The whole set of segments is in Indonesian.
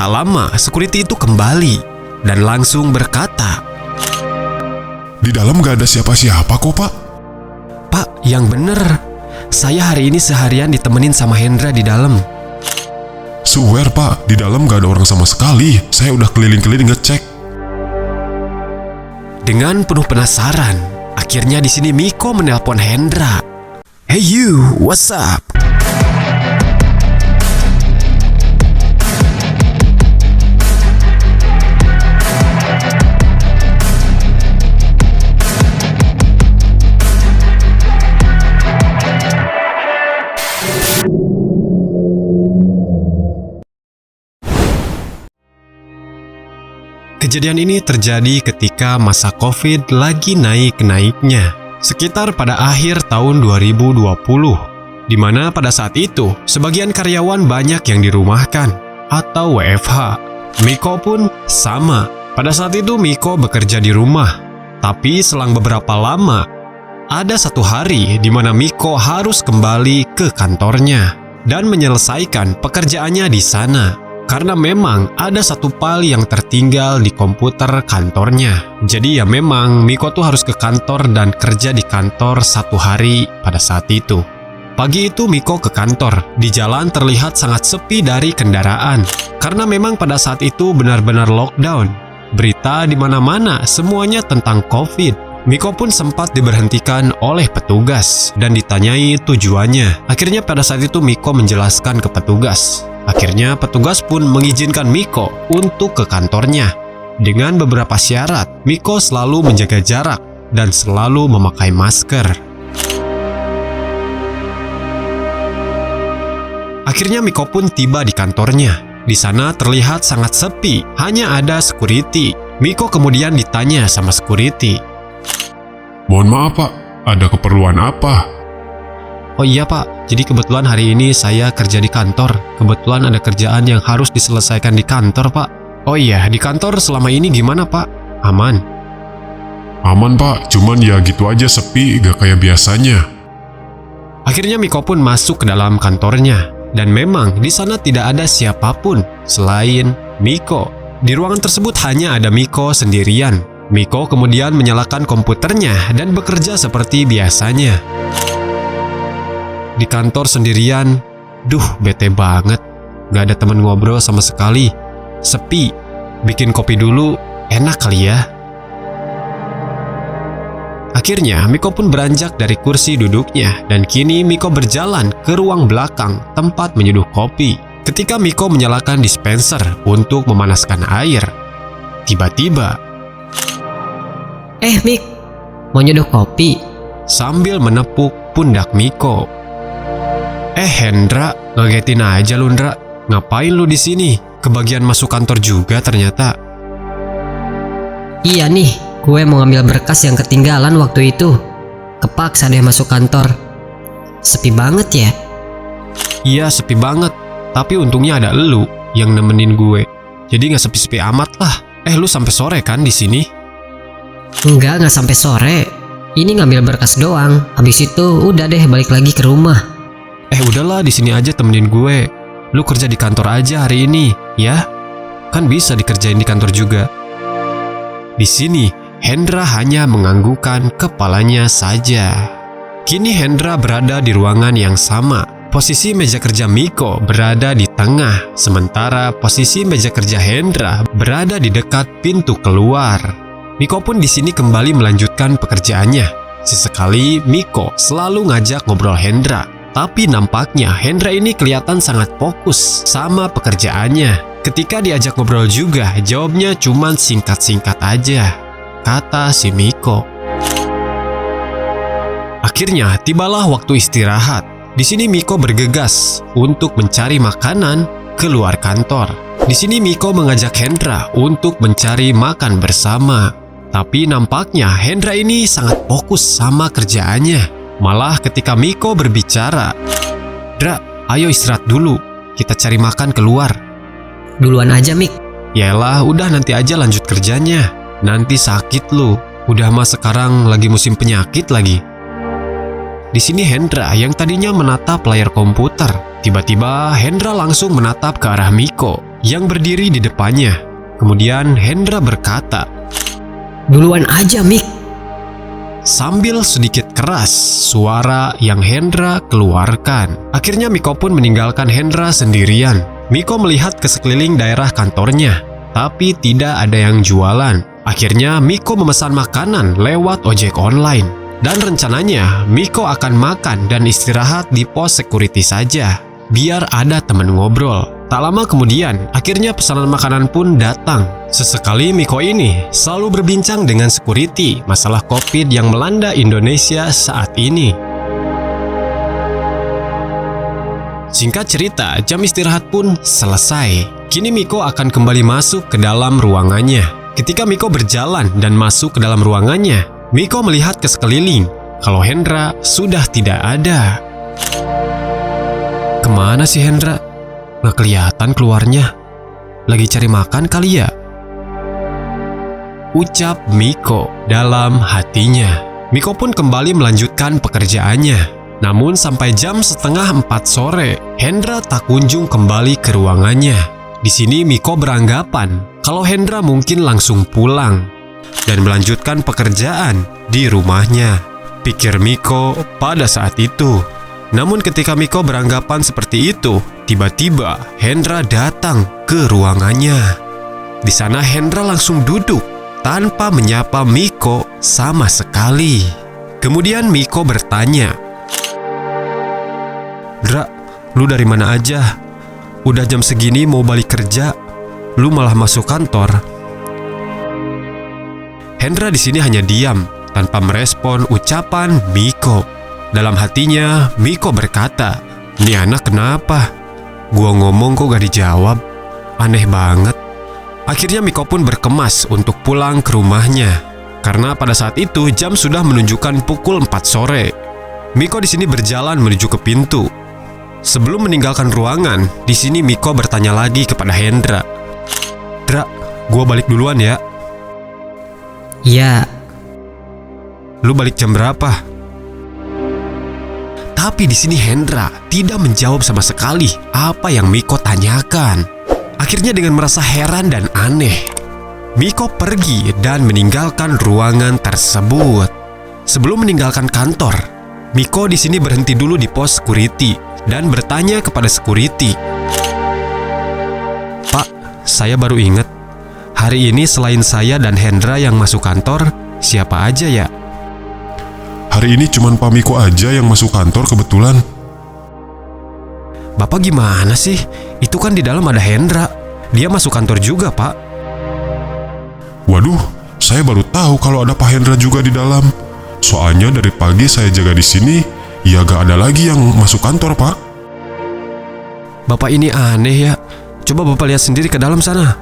Tak lama, security itu kembali dan langsung berkata, "Di dalam gak ada siapa-siapa kok, Pak." "Pak, yang bener. Saya hari ini seharian ditemenin sama Hendra di dalam." "Swear, Pak, di dalam gak ada orang sama sekali. Saya udah keliling-keliling ngecek." Dengan penuh penasaran, akhirnya di sini Miko menelpon Hendra. "Hey you, what's up?" Kejadian ini terjadi ketika masa COVID lagi naik-naiknya, sekitar pada akhir tahun 2020, di mana pada saat itu sebagian karyawan banyak yang dirumahkan atau WFH. Miko pun sama. Pada saat itu Miko bekerja di rumah, tapi selang beberapa lama, ada satu hari di mana Miko harus kembali ke kantornya dan menyelesaikan pekerjaannya di sana. Karena memang ada satu file yang tertinggal di komputer kantornya. Jadi ya memang Miko tuh harus ke kantor dan kerja di kantor satu hari pada saat itu. Pagi itu Miko ke kantor. Di jalan terlihat sangat sepi dari kendaraan. Karena memang pada saat itu benar-benar lockdown. Berita di mana-mana semuanya tentang COVID. Miko pun sempat diberhentikan oleh petugas dan ditanyai tujuannya. Akhirnya pada saat itu Miko menjelaskan ke petugas. Akhirnya petugas pun mengizinkan Miko untuk ke kantornya. Dengan beberapa syarat, Miko selalu menjaga jarak dan selalu memakai masker. Akhirnya Miko pun tiba di kantornya. Di sana terlihat sangat sepi, hanya ada security. Miko kemudian ditanya sama security. "Mohon maaf, Pak, ada keperluan apa?" "Oh iya Pak, jadi kebetulan hari ini saya kerja di kantor. Kebetulan ada kerjaan yang harus diselesaikan di kantor Pak." "Oh iya, di kantor selama ini gimana Pak? Aman?" "Aman, Pak, cuman ya gitu aja sepi, gak kayak biasanya." Akhirnya Miko pun masuk ke dalam kantornya. Dan memang di sana tidak ada siapapun selain Miko. Di ruangan tersebut hanya ada Miko sendirian. Miko kemudian menyalakan komputernya dan bekerja seperti biasanya. Di kantor sendirian, bete banget. Gak ada teman ngobrol sama sekali. Sepi. Bikin kopi dulu, enak kali ya. Akhirnya Miko pun beranjak dari kursi duduknya dan kini Miko berjalan ke ruang belakang tempat menyeduh kopi. Ketika Miko menyalakan dispenser untuk memanaskan air, tiba-tiba Mik, mau nyeduh kopi?" sambil menepuk pundak Miko. Hendra, ngagetin aja lu, Ndra. Ngapain lu di sini? Kebagian masuk kantor juga ternyata." "Iya nih, gue mau ngambil berkas yang ketinggalan waktu itu. Kepaksa deh masuk kantor. Sepi banget ya." "Iya, sepi banget. Tapi untungnya ada elu yang nemenin gue. Jadi nggak sepi-sepi amat lah. Lu sampai sore kan di sini?" Nggak sampai sore. Ini ngambil berkas doang. Habis itu udah deh balik lagi ke rumah." Udahlah di sini aja temenin gue. Lu kerja di kantor aja hari ini, ya? Kan bisa dikerjain di kantor juga." Di sini, Hendra hanya menganggukkan kepalanya saja. Kini Hendra berada di ruangan yang sama. Posisi meja kerja Miko berada di tengah, sementara posisi meja kerja Hendra berada di dekat pintu keluar. Miko pun di sini kembali melanjutkan pekerjaannya. Sesekali Miko selalu ngajak ngobrol Hendra, tapi nampaknya Hendra ini kelihatan sangat fokus sama pekerjaannya. Ketika diajak ngobrol juga, jawabnya cuman singkat-singkat aja, kata si Miko. Akhirnya tibalah waktu istirahat. Di sini Miko bergegas untuk mencari makanan keluar kantor. Di sini Miko mengajak Hendra untuk mencari makan bersama. Tapi nampaknya Hendra ini sangat fokus sama kerjaannya. Malah ketika Miko berbicara, "Dra, ayo istirahat dulu. Kita cari makan keluar." "Duluan aja, Mik." "Yaelah, udah nanti aja lanjut kerjanya. Nanti sakit lu. Udah mah sekarang lagi musim penyakit lagi." Di sini Hendra yang tadinya menatap layar komputer Tiba-tiba Hendra langsung menatap ke arah Miko yang berdiri di depannya. Kemudian Hendra berkata, Duluan aja, Mik. sambil sedikit keras suara yang Hendra keluarkan. Akhirnya Miko pun meninggalkan Hendra sendirian. Miko melihat ke sekeliling daerah kantornya, tapi tidak ada yang jualan. Akhirnya Miko memesan makanan lewat ojek online. Dan rencananya Miko akan makan dan istirahat di pos security saja, biar ada teman ngobrol. Tak lama kemudian, akhirnya pesanan makanan pun datang. Sesekali Miko ini selalu berbincang dengan security masalah COVID yang melanda Indonesia saat ini. Singkat cerita, jam istirahat pun selesai. Kini Miko akan kembali masuk ke dalam ruangannya. Ketika Miko berjalan dan masuk ke dalam ruangannya, Miko melihat ke sekeliling kalau Hendra sudah tidak ada. Kemana sih Hendra? Nggak kelihatan keluarnya. Lagi cari makan kali ya? Ucap Miko dalam hatinya. Miko pun kembali melanjutkan pekerjaannya. Namun sampai jam 3:30 sore, Hendra tak kunjung kembali ke ruangannya. Di sini Miko beranggapan kalau Hendra mungkin langsung pulang dan melanjutkan pekerjaan di rumahnya, pikir Miko pada saat itu. Namun ketika Miko beranggapan seperti itu, tiba-tiba Hendra datang ke ruangannya. Di sana Hendra langsung duduk tanpa menyapa Miko sama sekali. Kemudian Miko bertanya, "Dra, lu dari mana aja? Udah jam segini mau balik kerja, lu malah masuk kantor." Hendra di sini hanya diam tanpa merespon ucapan Miko. Dalam hatinya, Miko berkata, "Nih anak kenapa? Gua ngomong kok gak dijawab? Aneh banget." Akhirnya Miko pun berkemas untuk pulang ke rumahnya. Karena pada saat itu jam sudah menunjukkan pukul 4 sore. Miko di sini berjalan menuju ke pintu. Sebelum meninggalkan ruangan, di sini Miko bertanya lagi kepada Hendra, "Dra, gua balik duluan ya." Ya, "Lu balik jam berapa?" Tapi di sini Hendra tidak menjawab sama sekali apa yang Miko tanyakan. Akhirnya dengan merasa heran dan aneh, Miko pergi dan meninggalkan ruangan tersebut. Sebelum meninggalkan kantor, Miko di sini berhenti dulu di pos security dan bertanya kepada security, "Pak, saya baru ingat. Hari ini selain saya dan Hendra yang masuk kantor, siapa aja ya?" Hari ini cuman Pak Miko aja yang masuk kantor kebetulan. "Bapak gimana sih? Itu kan di dalam ada Hendra. Dia masuk kantor juga, Pak." Waduh, saya baru tahu kalau ada Pak Hendra juga di dalam. Soalnya dari pagi saya jaga di sini, ya gak ada lagi yang masuk kantor, Pak. "Bapak ini aneh ya. Coba Bapak lihat sendiri ke dalam sana."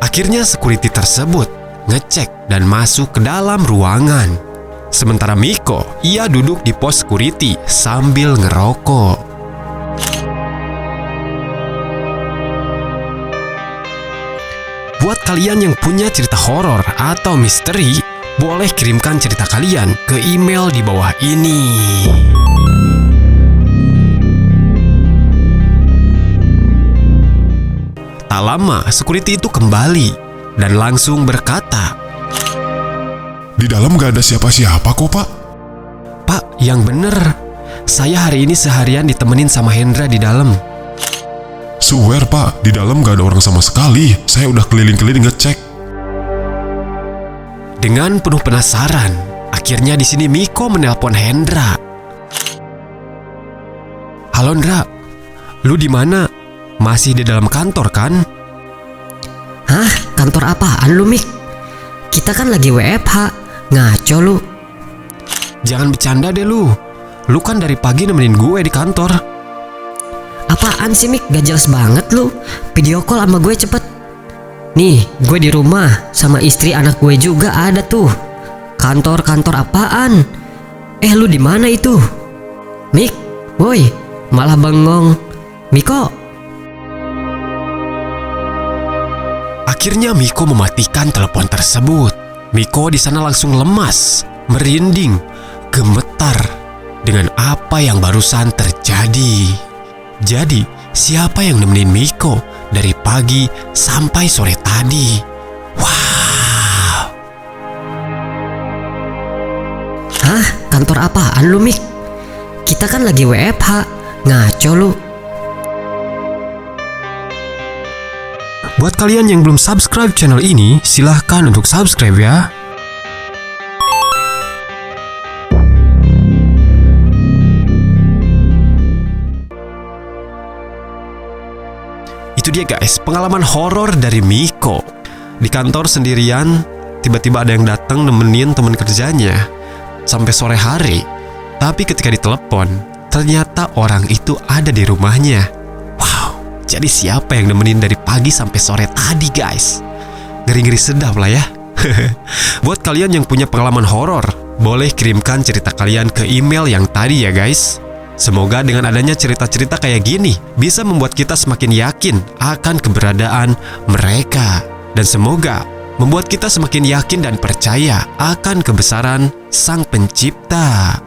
Akhirnya security tersebut ngecek dan masuk ke dalam ruangan. Sementara Miko, ia duduk di pos security sambil ngerokok. Buat kalian yang punya cerita horor atau misteri, boleh kirimkan cerita kalian ke email di bawah ini. Tak lama, security itu kembali dan langsung berkata, Di dalam gak ada siapa-siapa kok, Pak. "Pak, yang bener. Saya hari ini seharian ditemenin sama Hendra di dalam." Swear, Pak, di dalam gak ada orang sama sekali. Saya udah keliling-keliling ngecek. Dengan penuh penasaran, akhirnya di sini Miko menelpon Hendra. "Halo Hendra, lu di mana? Masih di dalam kantor kan?" hah? Kantor apaan lu, Mik? Kita kan lagi WFH. Ngaco lu. "Jangan bercanda deh lu. Lu kan dari pagi nemenin gue di kantor." Apaan sih, Mik? Gak jelas banget lu. Video call sama gue cepet. Nih, gue di rumah sama istri anak gue juga ada tuh. Kantor apaan? Lu di mana itu? Mik, woi, malah bengong. Miko. Akhirnya Miko mematikan telepon tersebut. Miko di sana langsung lemas, merinding, gemetar, dengan apa yang barusan terjadi. Jadi, siapa yang nemenin Miko dari pagi sampai sore tadi? Wow. Hah? Kantor apaan lu, Mik? Kita kan lagi WFH. Ngaco lu. Buat kalian yang belum subscribe channel ini, silahkan untuk subscribe ya. Itu dia guys, pengalaman horor dari Miko. Di kantor sendirian, tiba-tiba ada yang datang nemenin teman kerjanya sampai sore hari. Tapi ketika ditelepon, ternyata orang itu ada di rumahnya. Wow, jadi siapa yang nemenin dari pagi sampai sore tadi guys? Ngeri-ngeri sedap lah ya. Buat kalian yang punya pengalaman horor, boleh kirimkan cerita kalian ke email yang tadi ya guys. Semoga dengan adanya cerita-cerita kayak gini bisa membuat kita semakin yakin akan keberadaan mereka. Dan semoga membuat kita semakin yakin dan percaya akan kebesaran Sang Pencipta.